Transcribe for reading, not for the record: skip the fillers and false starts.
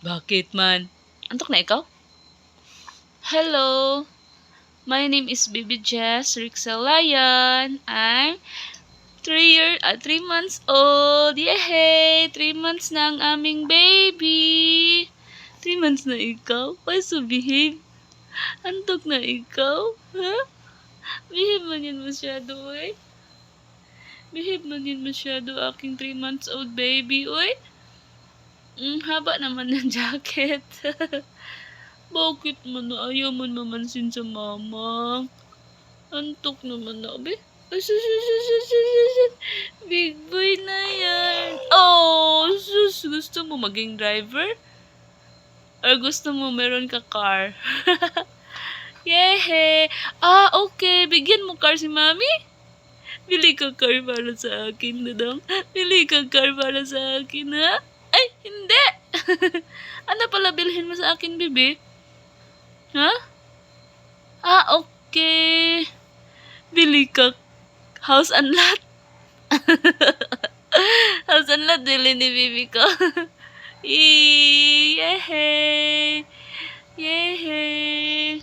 Bakit man? Antok na ikaw? Hello, my name is Baby Jess Rixel Lion. I'm 3 months old. Yehey! 3 months na ang aming baby. 3 months na ikaw? Why so behave? Antok na ikaw? Ha? Behave man yan masyado, oy. Behave man yan masyado aking 3 months old baby, oy. Haba naman ng jacket. Bakit man na ayaw man mamansin sa mama? Antok naman na, be. Ay, sus. Big boy na yan. Oh, sus. Gusto mo maging driver? Or gusto mo meron ka car? Yehe. Okay. Bigyan mo car si mami? Bili ka car para sa akin, Dudong. Bili ka car para sa akin, ha? Ay, hindi. Ano pala bilhin mo sa akin, bibi? Ha? Okay. Bili ka house and lot. House and lot, bili ni bibi ko. Yehey! Yehey!